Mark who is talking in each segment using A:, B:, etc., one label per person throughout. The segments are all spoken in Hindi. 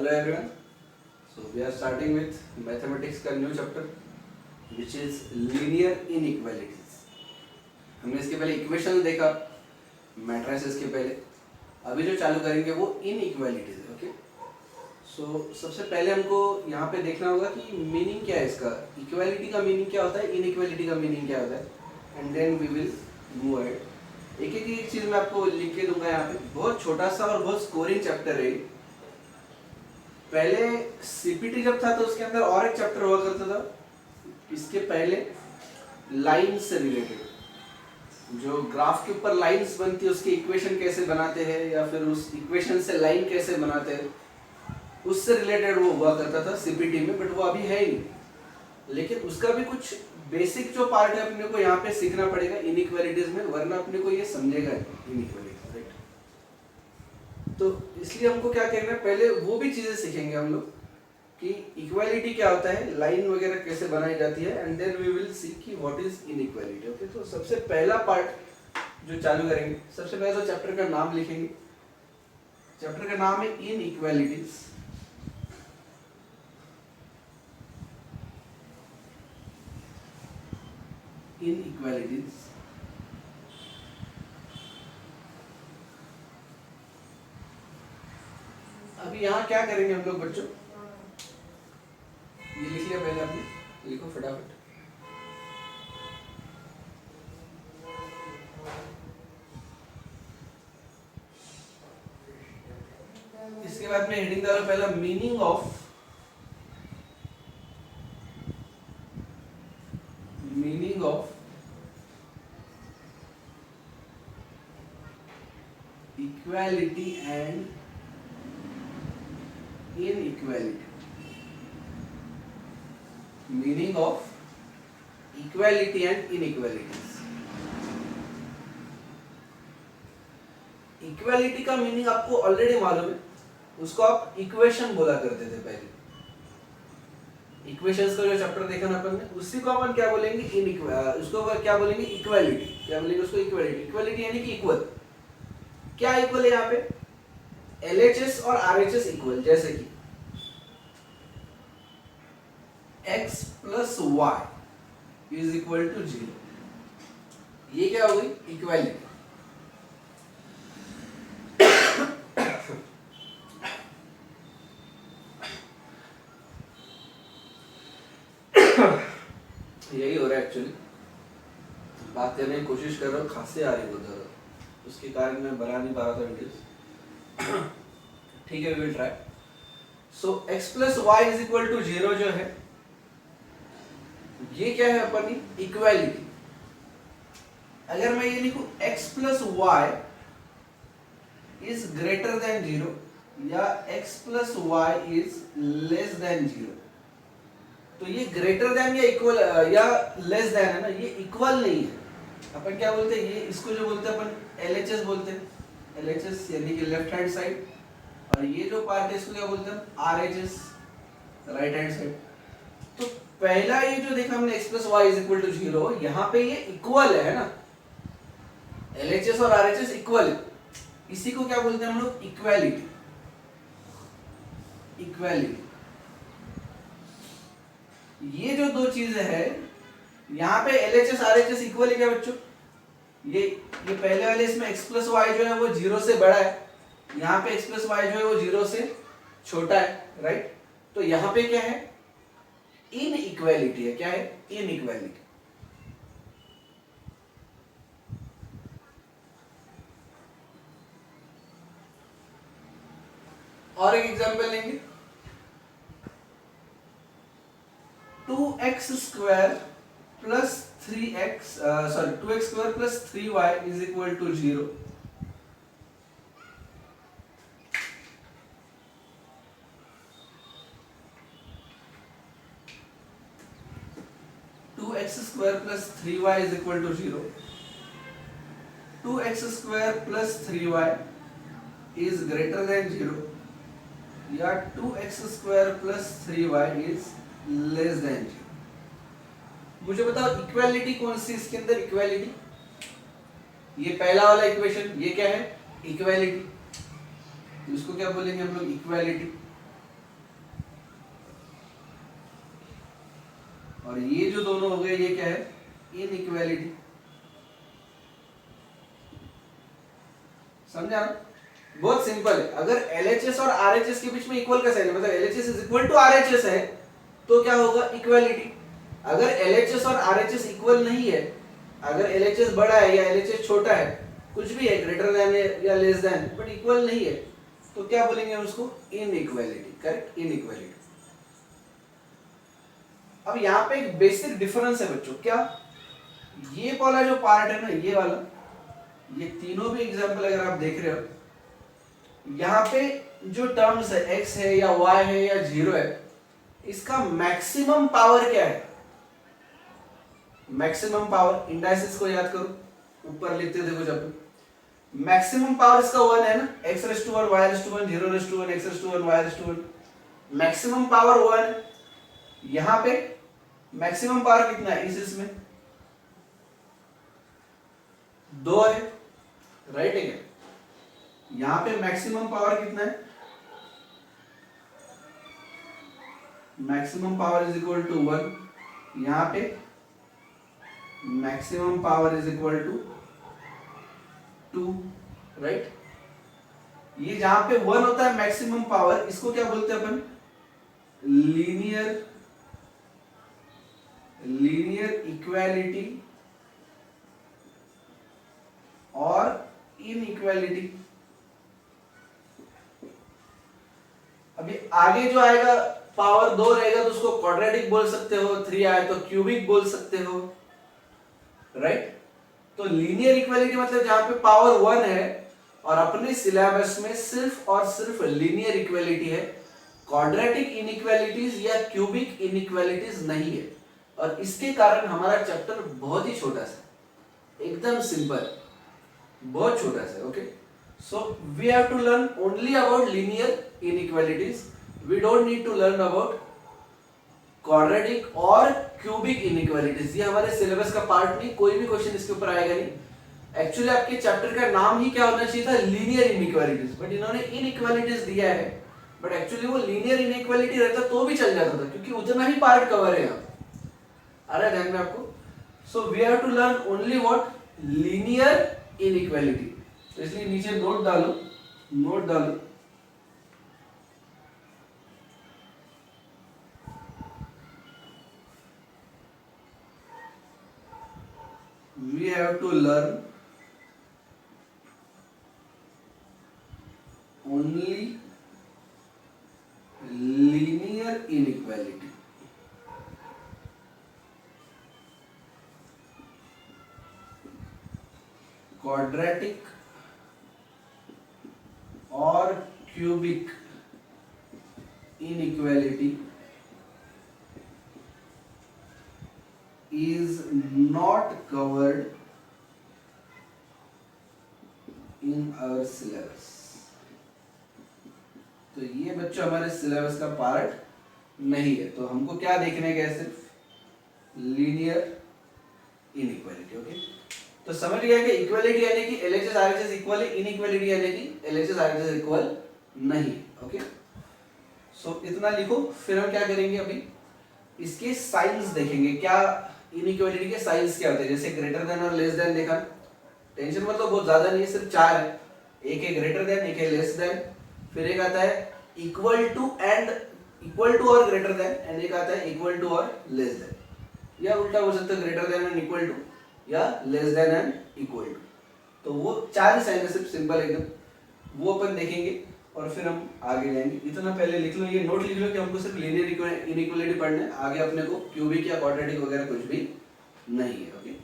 A: Hello everyone. So we are starting with mathematics का new chapter which is linear inequalities. हमने इसके पहले इक्वेशन देखा मैट्रिसेस के पहले. अभी जो चालू करेंगे वो इनइक्वालिटीज है. ओके. सो सबसे पहले हमको यहाँ पे देखना होगा कि मीनिंग क्या है इसका. इक्वालिटी का मीनिंग क्या होता है, इनइक्वालिटी का मीनिंग क्या होता है, and then we will move ahead. एक एक चीज मैं आपको लिख के दूंगा यहाँ पे. बहुत छोटा सा और बहुत स्कोरिंग चैप्टर है. पहले सीपीटी जब था तो उसके अंदर और एक चैप्टर हुआ करता था इसके पहले, लाइन से रिलेटेड. जो ग्राफ के ऊपर लाइंस बनती है उसके इक्वेशन कैसे बनाते हैं, या फिर उस इक्वेशन से लाइन कैसे बनाते हैं, उससे रिलेटेड वो हुआ करता था सीपीटी में. बट वो अभी है ही नहीं. लेकिन उसका भी कुछ बेसिक जो पार्ट है अपने को यहाँ पे सीखना पड़ेगा इनइक्वालिटीज में, वरना अपने को ये समझेगा इनइक्वालिटीज. राइट. तो इसलिए हमको क्या करना है, पहले वो भी चीजें सीखेंगे हम लोग कि इक्वालिटी क्या होता है, लाइन वगैरह कैसे बनाई जाती है, and then we will see कि व्हाट इज इनइक्वालिटी. ओके. तो सबसे पहला पार्ट जो चालू करेंगे, सबसे पहले तो चैप्टर का नाम लिखेंगे. चैप्टर का नाम है इनइक्वालिटीज. इनइक्वालिटीज. अभी यहाँ क्या करेंगे हम लोग बच्चों, ये लिख लिया पहले आपने, लिखो फटाफट. इसके बाद में हेडिंग डालो पहला, meaning of equality and inequality. Meaning of equality and inequalities. Equality का मीनिंग आपको ऑलरेडी मालूम है. उसको आप इक्वेशन बोला करते थे पहले. इक्वेशंस का जो चैप्टर देखा ना अपन ने, उसी को अपन क्या बोलेंगे, उसको क्या बोलेंगे, इक्वालिटी. क्या बोलेंगे उसको, इक्वालिटी. इक्वालिटी यानी कि इक्वल. क्या इक्वल है यहाँ पे, LHS और RHS इक्वल. जैसे कि x plus y is equal to 0. ये क्या हो गई, इक्वालिटी. यही हो रहा है एक्चुअली. बात करने की कोशिश कर रहा हूँ, खांसी आ रही है उधर, उसके कारण मैं बना नहीं पा रहा था वीडियोस. ठीक है, we will try. So x plus y is equal to 0 जो है, ये क्या है अपनी इक्वालिटी. अगर मैं ये लिखूं x plus y is greater than 0 या x plus y is less than 0, तो ये ग्रेटर देन या इक्वल या लेस देन है ना, ये इक्वल नहीं है. अपन क्या बोलते हैं, ये इसको जो बोलते हैं अपन LHS बोलते हैं. LHS यानी कि लेफ्ट हैंड साइड, और ये जो पार्ट है इसको क्या बोलते हैं, RHS, राइट हैंड साइड. तो पहला ये जो देखा हमने x plus y is equal to 0, यहाँ पे ये इक्वल है ना, LHS और RHS इक्वल है. इसी को क्या बोलते हैं हम लोग, इक्वालिटी. इक्वालिटी. ये जो दो चीजें है, यहाँ पे LHS RHS इक्वल है क्या बच्चों. ये पहले वाले इसमें x प्लस वाई जो है वो 0 से बड़ा है, यहाँ पे x प्लस वाई जो है वो 0 से छोटा है. राइट. तो यहाँ पे क्या है, इनइक्वालिटी है. क्या है, इनइक्वालिटी. और एक एग्जांपल लेंगे, 2x square plus 2x square plus 3y is equal to 0. x square plus 3y is equal to 0. 2x square plus 3y is greater than 0, या 2x square plus 3y is less than 0. मुझे बताओ इक्वालिटी कौन सी इसके अंदर, इक्वालिटी ये पहला वाला इक्वेशन, ये क्या है, इक्वालिटी. तो इसको क्या बोलेंगे हम लोग, इक्वालिटी. और ये जो दोनों हो गए ये क्या है, इनइक्वालिटी। समझा ना? बहुत सिंपल है। अगर LHS और RHS के बीच में इक्वल का साइन है, मतलब LHS is equal to RHS है, तो क्या होगा, इक्वालिटी। अगर LHS और RHS इक्वल नहीं है, अगर LHS बड़ा है या LHS छोटा है, कुछ भी है, ग्रेटर देन या लेस देन, बट इक्वल नहीं है, तो क्या बोलेंगे उसको, इनइक्वालिटी। Correct, inequality. अब यहाँ पे एक बेसिक डिफरेंस है बच्चों, क्या, ये वाला जो पार्ट है ना, ये वाला, ये तीनों भी एग्जांपल अगर आप देख रहे हो, यहाँ पे जो टर्म्स है, x है या y है या 0 है, इसका मैक्सिमम पावर क्या है, मैक्सिमम पावर, इंडाइसिस को याद करो, ऊपर लिखते देखो, जब मैक्सिमम पावर इसका 1 है ना, x raise to 1, y raise to 1, 0 raise to 1, x raise to 1, y raise to 1, maximum power 1 है। यहाँ पे मैक्सिमम पावर कितना है, इसमें 2 है, राइट है क्या? यहाँ पे मैक्सिमम पावर कितना है, maximum power is equal to 1, यहाँ पे maximum power is equal to 2, right. ये जहां पे 1 होता है मैक्सिमम पावर, इसको क्या बोलते हैं अपन, लीनियर इक्वालिटी और इनइक्वालिटी। अभी आगे जो आएगा पावर 2 रहेगा तो उसको क्वाड्रेटिक बोल सकते हो, 3 आए तो क्यूबिक बोल सकते हो, राइट। तो लीनियर इक्वालिटी मतलब जहां पे पावर 1 है और अपने सिलेबस में सिर्फ और सिर्फ लीनियर इक्वालिटी है, क्वाड्रेटिक इनइक्वालिटीज या क्यूबिक इनइक्वालिटीज नहीं है। और इसके कारण हमारा चैप्टर बहुत ही छोटा सा, एकदम सिंपल, बहुत छोटा सा, okay. So we have to learn only about linear inequalities, we don't need to learn about quadratic और क्यूबिक इनइक्वालिटीज। ये हमारे सिलेबस का पार्ट नहीं, कोई भी क्वेश्चन इसके ऊपर आएगा नहीं। एक्चुअली आपके चैप्टर का नाम ही क्या होना चाहिए था, लीनियर इनइक्वालिटीज, बट इन्होंने इनइक्वालिटीज दिया है। बट एक्चुअली वो लीनियर इनइक्वालिटी रहता तो भी चल जाता था, क्योंकि उतना ही पार्ट कवर है यहाँ, आ रहा है ध्यान में आपको। So we have to learn only what, linear inequality. तो इसलिए नीचे नोट डालो, नोट डालो, we have to learn only linear inequality, quadratic और cubic inequality is not covered in our syllabus। तो ये बच्चों हमारे सिलेबस का पार्ट नहीं है। तो हमको क्या देखने का है, सिर्फ लीनियर इनइक्वालिटी, ओके। तो समझ गया कि इक्वालिटी यानी कि LHS RHS इक्वल है, इनइक्वालिटी यानी कि LHS RHS इक्वल नहीं, ओके। सो इतना लिखो। फिर हम क्या करेंगे, अभी इसके साइंस देखेंगे, क्या इनइक्वालिटी के साइंस क्या होते हैं। जैसे ग्रेटर देन और लेस देन देखा, टेंशन मतलब बहुत ज्यादा नहीं है, सिर्फ 4 है। एक है ग्रेटर देन, एक है लेस देन, फिर एक आता है equal to and equal to और ग्रेटर देन, एंड एक आता है इक्वल टू और लेस देन, या उल्टा हो सकता है greater than and equal to, या less than and equal to. तो वो 4 ही साइन है, सिर्फ सिंपल एकदम, वो अपन देखेंगे और फिर हम आगे जाएंगे। इतना पहले लिख लो, ये नोट लिख लो कि हमको सिर्फ लीनियर इनइक्वालिटी पढ़ना है, आगे अपने को क्यूबिक या क्वाड्रेटिक वगैरह कुछ भी नहीं है, ओके।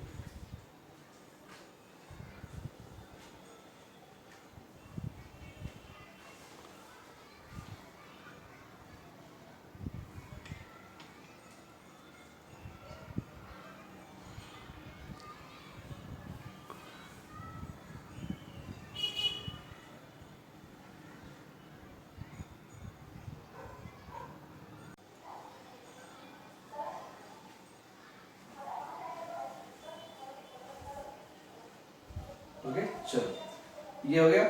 A: ओके, चलो ये हो गया।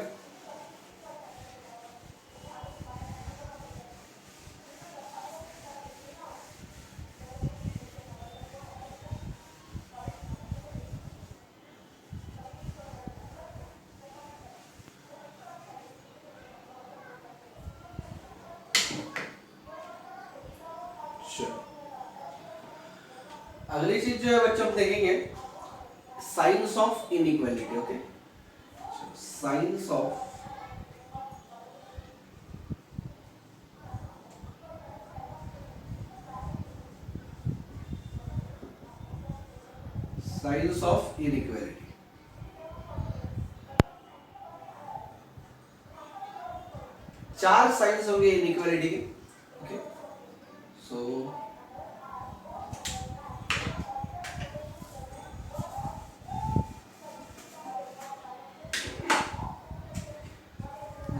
A: अगली चीज जो है बच्चों हम देखेंगे science of inequality. Okay, science of inequality. चार साइंस होंगे इनइक्वालिटी के। Okay, so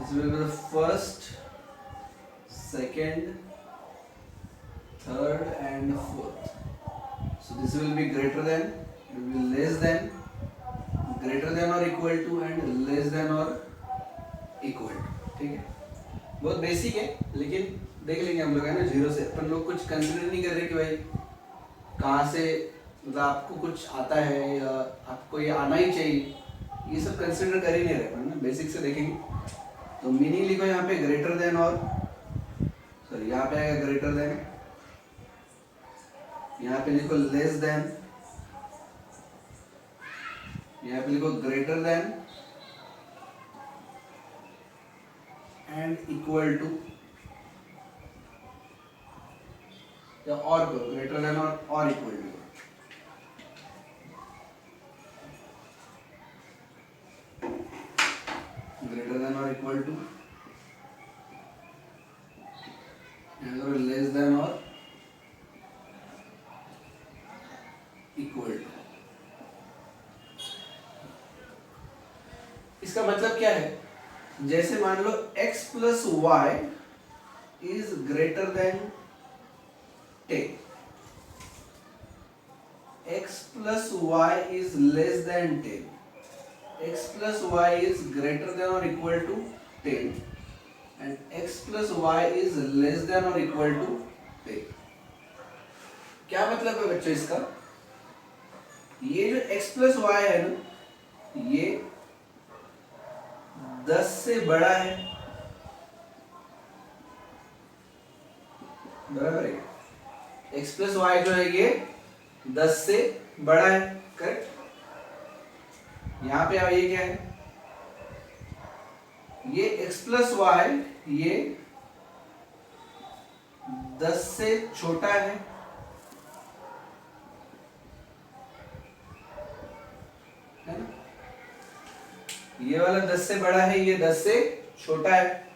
A: this will be the first, second, third and fourth. So this will be greater than, it will be less than, greater than or equal to and less than or equal to। ठीक है, बहुत बेसिक है लेकिन देख लेंगे हम लोग, है ना। जीरो से अपन लोग कुछ कंसिडर नहीं कर रहे कि भाई कहाँ से, मतलब आपको कुछ आता है या आपको ये आना ही चाहिए, ये सब कंसिडर कर ही नहीं रहे अपन ना, बेसिक से देखेंगे। तो मीनिंग लिखो यहाँ पे ग्रेटर देन और, सॉरी यहाँ पे आएगा ग्रेटर देन, यहाँ पे लिखो लेस देन, यहाँ पे लिखो greater than and equal to, या और करो ग्रेटर देन और इक्वल टू। ग्रेटर देन और इक्वल टू, लेस देन और इक्वल टू। इसका मतलब क्या है, जैसे मान लो x plus y is greater than 10, x plus y is less than 10, x plus y is greater than or equal to 10 and x plus y is less than or equal to 10। क्या मतलब है बच्चों इसका, ये जो x plus y है ना, ये 10 से बड़ा है, बराबर है। x plus y जो है ये 10 से बड़ा है, करेक्ट। यहाँ पे अब ये क्या है, ये x प्लस वाई ये 10 से छोटा है, ना? ये वाला 10 से बड़ा है, ये 10 से छोटा है।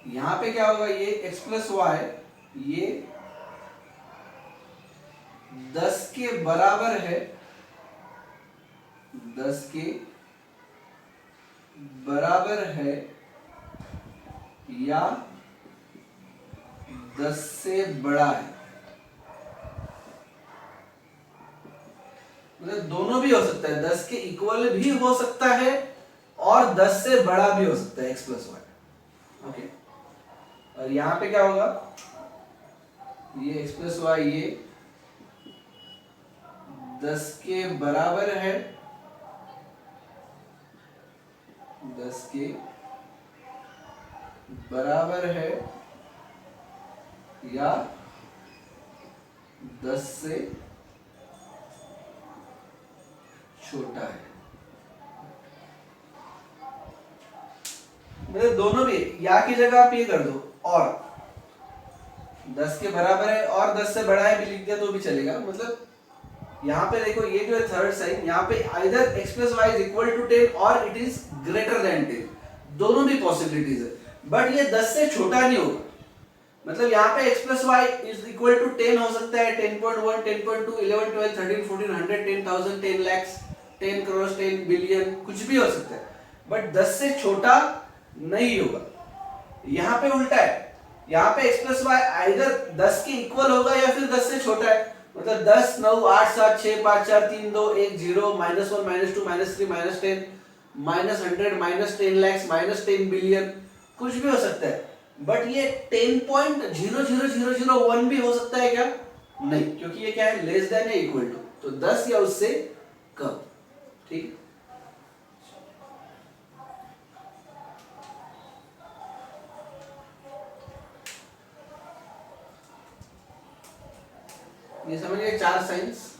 A: यहां पे क्या होगा, ये x प्लस वाई ये 10 के बराबर है, 10 के बराबर है या 10 से बड़ा है, मतलब दोनों भी हो सकता है, 10 के इक्वल भी हो सकता है और 10 से बड़ा भी हो सकता है x प्लस वाई। ओके, और यहां पे क्या होगा, ये x प्लस वाई ये 10 के बराबर है, 10 के बराबर है या 10 से छोटा है, मतलब दोनों भी, या की जगह आप ये कर दो और 10 के बराबर है और 10 से बड़ा है भी लिख दिया तो भी चलेगा। मतलब यहाँ पे देखो, ये जो है थर्ड साइन, यहाँ पे either x plus y is equal to 10 और इट इज ग्रेटर देन 10, दोनों भी पॉसिबिलिटीज है, बट ये 10 से छोटा नहीं होगा। मतलब यहाँ पे x plus y is equal to 10 हो सकता है, 10.1, 10.2, 11, 12, 13, 14, 100, 10,000, 10 lakhs, 10 crores, 10 बिलियन, कुछ भी हो सकता है, बट 10 से छोटा नहीं होगा। यहाँ पे उल्टा है, यहाँ पे x प्लस वाई आइदर 10 के इक्वल होगा या फिर 10 से छोटा है। मतलब 10, 9, 8, 7, 6, 5, 4, 3, 2, 1, 0, -1, -2, -3, -10, -100, -10 lakhs, -10 बिलियन, कुछ भी हो सकता है, बट ये 10.00001 भी हो सकता है क्या? नहीं, क्योंकि ये क्या है, लेस देन या इक्वल टू, तो 10 या उससे कम। ठीक, ये समझिए 4 साइंस।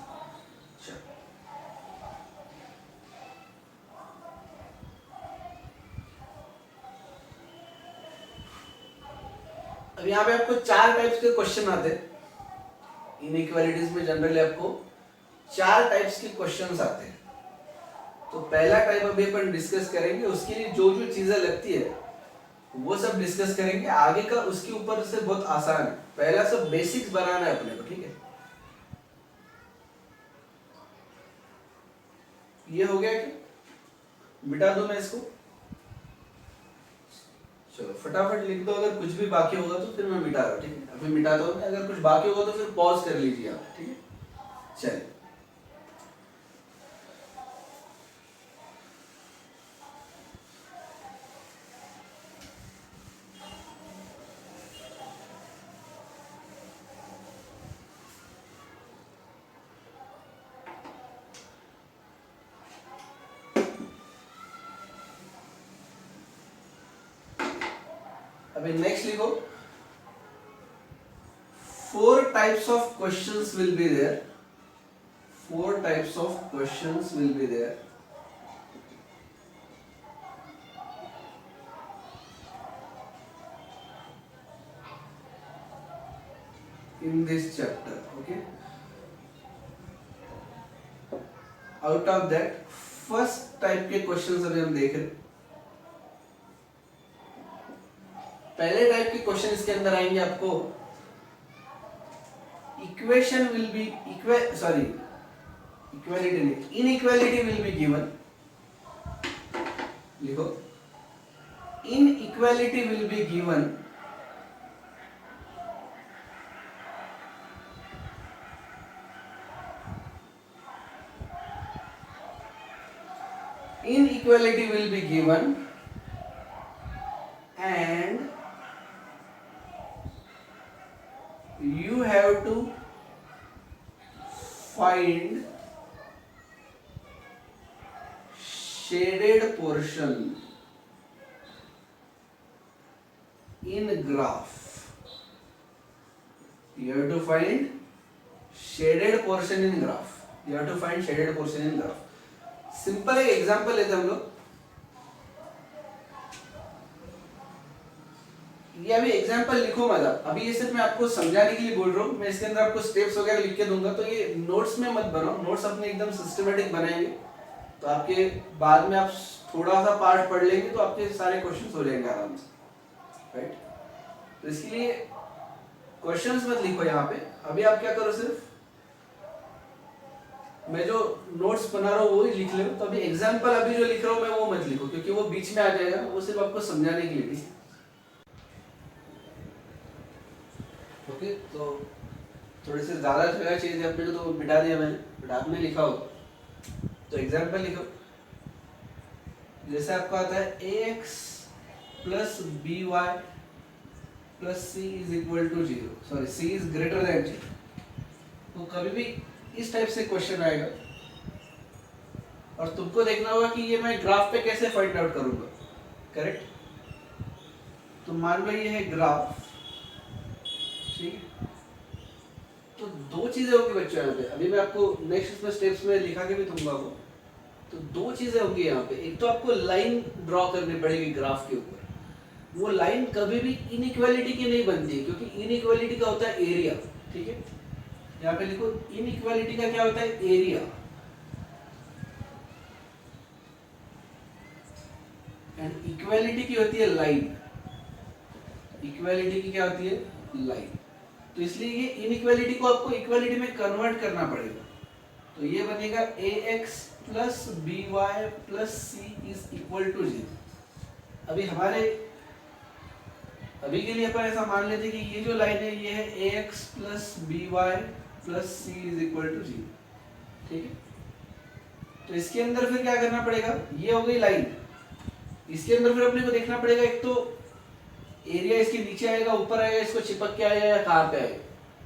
A: अब यहाँ पे आपको 4 टाइप्स के क्वेश्चन आते हैं। इनइक्वालिटीज में जनरली आपको 4 टाइप्स के क्वेश्चंस आते हैं। तो पहला टाइप अभी अपन डिस्कस करेंगे, उसके लिए जो जो चीजें लगती है वो सब डिस्कस करेंगे। आगे का उसके ऊपर से बहुत आसान है, पहला सब बेसिक्स बनाना है अपने को, ठीक है। ये हो गया कि मिटा दूं मैं इसको, चलो फटाफट लिख दो। अगर कुछ भी बाकी होगा तो फिर मैं मिटा रहा हूँ, ठीक है। अभी मिटा दो, अगर कुछ बाकी होगा तो फिर पॉज कर लीजिए आप, ठीक है। चलिए अभी नेक्स्ट लिखो। 4 types of questions will be there. 4 types of questions will be there. In this chapter, okay. Out of that, first type के questions अभी हम देख रहे हैं। पहले टाइप के क्वेश्चन इसके अंदर आएंगे आपको, इक्वेशन विल बी इक्वालिटी नहीं, इनइक्वालिटी विल बी गिवन। लिखो, inequality will be given inequality will be given and you have to find shaded portion in graph. You have to find shaded portion in graph. You have to find shaded portion in graph. Simple एक एग्जांपल लेते हम लोग। ये अभी एग्जांपल लिखो मत आप, अभी ये सिर्फ मैं आपको समझाने के लिए बोल रहा हूँ। मैं इसके अंदर आपको स्टेप्स वगैरह लिख के दूंगा, तो ये नोट्स में मत बनाओ। नोट्स अपने एकदम सिस्टमेटिक बनाएंगे तो आपके बाद में आप थोड़ा सा पार्ट पढ़ लेंगे तो आपके सारे क्वेश्चंस हो जाएंगे आराम से, राइट। तो इसके लिए क्वेश्चंस मत लिखो यहाँ पे। अभी आप क्या करो, सिर्फ मैं जो नोट्स बना रहा हूँ वो ही लिख लो। तो अभी एग्जांपल अभी जो लिख रहा हूँ मैं वो मत लिखो, क्योंकि वो बीच में आ जाएगा। वो सिर्फ आपको समझाने के लिए, ठीक। ओके, तो थोड़ी सी ज्यादा जगह चाहिए अपने को, तो मिटा दिया मैंने, बट आपने लिखा हो तो एग्जांपल लिखो। जैसे आपको आता है ax plus b y plus c is equal to 0, sorry c is greater than 0। तो कभी भी इस टाइप से क्वेश्चन आएगा और तुमको देखना होगा कि ये मैं ग्राफ पे कैसे फाइंड आउट करूंगा, करेक्ट। तो मान लो ये है ग्राफ, ठीक है। तो दो चीजें होंगी बच्चों यहाँ पे। अभी मैं आपको नेक्स्ट स्टेप्स में लिखा के भी दूंगा वो। तो दो चीजें होंगी यहाँ पे। एक तो आपको लाइन ड्रॉ करनी पड़ेगी ग्राफ के ऊपर। वो लाइन कभी भी इनइक्वालिटी की नहीं बनती है, क्योंकि इनइक्वालिटी का होता है एरिया, ठीक है। यहाँ पे लिखो, इनइक्वालिटी का क्या होता है, एरिया। एंड इक्वालिटी की होती है लाइन। इक्वालिटी की क्या होती है, लाइन। तो इसलिए ये इनइक्वालिटी को आपको इक्वालिटी में कन्वर्ट करना पड़ेगा। तो ये बनेगा ax plus b y plus c is equal to 0। अभी हमारे अभी के लिए अपन ऐसा मान लेते कि ये जो लाइन है ये है ax plus b y plus c is equal to 0, ठीक है। तो इसके अंदर फिर क्या करना पड़ेगा, ये हो गई लाइन। इसके अंदर फिर अपने को देखना पड़ेगा, एक तो एरिया इसके नीचे आएगा, ऊपर आएगा, इसको चिपक के आएगा या कहाँ पे आएगा,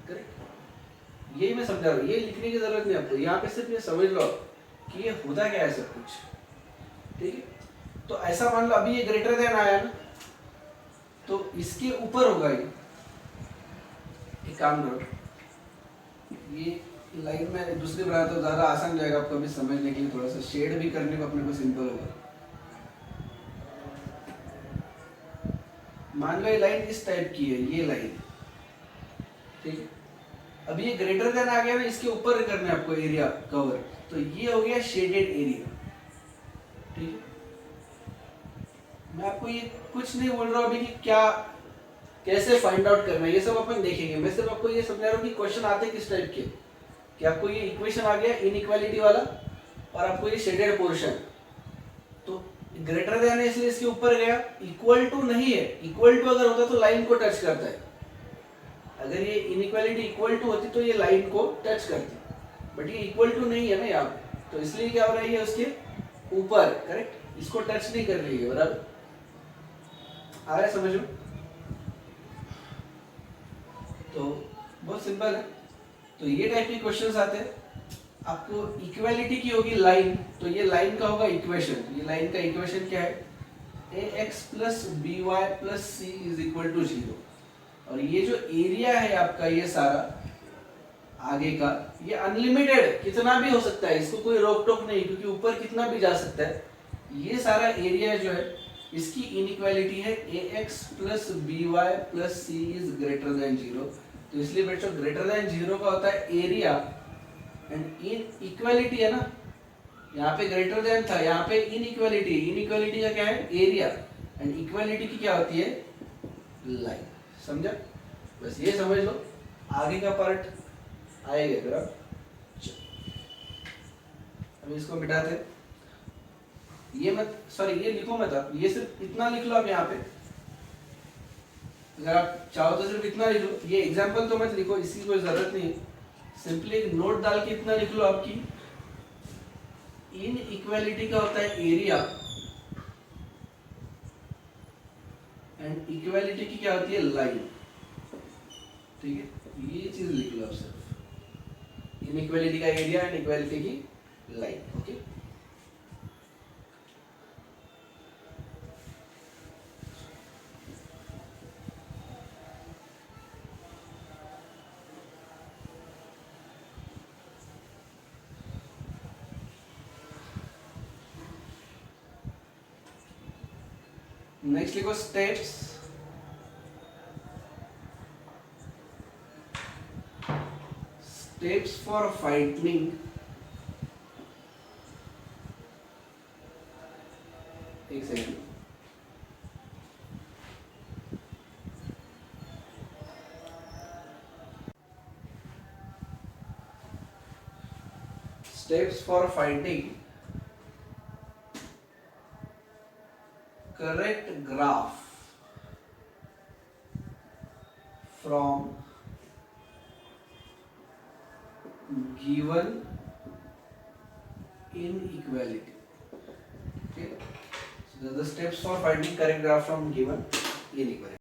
A: करेक्ट। यही मैं समझा रहा हूँ, ये लिखने की जरूरत नहीं आपको। यहाँ पे सिर्फ ये समझ लो कि ये होता क्या है सब कुछ, ठीक है। तो ऐसा मान लो अभी ये ग्रेटर देन आया ना, तो इसके ऊपर होगा ये। एक काम करो, ये लाइन में दूसरी बनाया तो ज़्यादा आसान जाएगा आपको अभी समझने के लिए, थोड़ा सा शेड भी करने को अपने को सिंपल होगा। मान लो ये लाइन इस टाइप की है, ये लाइन, ठीक है। अब ये ग्रेटर देन आ गया ना, इसके ऊपर करना है आपको एरिया कवर, तो ये हो गया शेडेड एरिया, ठीक है। मैं आपको ये कुछ नहीं बोल रहा हूँ अभी कि क्या कैसे फाइंड आउट करना है, ये सब अपन देखेंगे। मैं सिर्फ आपको ये समझा रहा हूँ कि क्वेश्चन आते किस टाइप के, कि आपको ये इक्वेशन आ गया इनइक्वालिटी वाला, और आपको ये शेडेड पोर्शन, तो ग्रेटर देन है इसलिए इसके ऊपर गया, इक्वल टू नहीं है, इक्वल टू अगर होता तो लाइन को टच करता है, अगर ये इनइक्वालिटी इक्वल टू होती तो ये लाइन को टच करती, बट ये इक्वल टू नहीं है ना यहाँ पे, तो इसलिए क्या हो रही है उसके ऊपर, करेक्ट, इसको टच नहीं कर रही है, बराबर आ रहा है समझ में। तो बहुत सिंपल है, तो ये टाइप के क्वेश्चंस आते हैं। आपको इक्वालिटी की होगी लाइन, तो ये लाइन का होगा इक्वेशन, ये लाइन का इक्वेशन क्या है, ax plus b y plus c is equal to 0, और ये जो एरिया है आपका ये सारा आगे का, ये अनलिमिटेड कितना भी हो सकता है, इसको कोई रोक टोक नहीं, क्योंकि ऊपर कितना भी जा सकता है। ये सारा एरिया जो है इसकी इनइक्वालिटी है ax plus b y plus c is greater than 0, तो इसलिए बच्चों ग्रेटर देन 0 का होता है एरिया, एंड इन इक्वालिटी है ना, यहाँ पे ग्रेटर देन था, यहाँ पे इनइक्वालिटी, इनइक्वालिटी का क्या है एरिया, एंड इक्वालिटी की क्या होती है लाइन, समझा। बस ये समझ लो, आगे का पार्ट आएगा फिर। अब इसको मिटाते, ये मत, सॉरी ये लिखो मत, आप ये सिर्फ इतना लिख लो आप यहाँ पे, अगर आप चाहो तो सिर्फ इतना लिख लो, ये एग्जाम्पल तो मत लिखो, इसकी कोई जरूरत नहीं है, सिंपली एक नोट डाल के इतना लिख लो आपकी इन इक्वालिटी का होता है एरिया, एंड इक्वालिटी की क्या होती है लाइन, ठीक है। ये चीज लिख लो आप सिर्फ, इन इक्वालिटी का एरिया एंड इक्वालिटी की लाइन, ओके। नेक्स्ट लिखो स्टेप्स फॉर फाइंडिंग एक second, steps for finding correct graph from given inequality, okay, so the steps for finding correct graph from given inequality.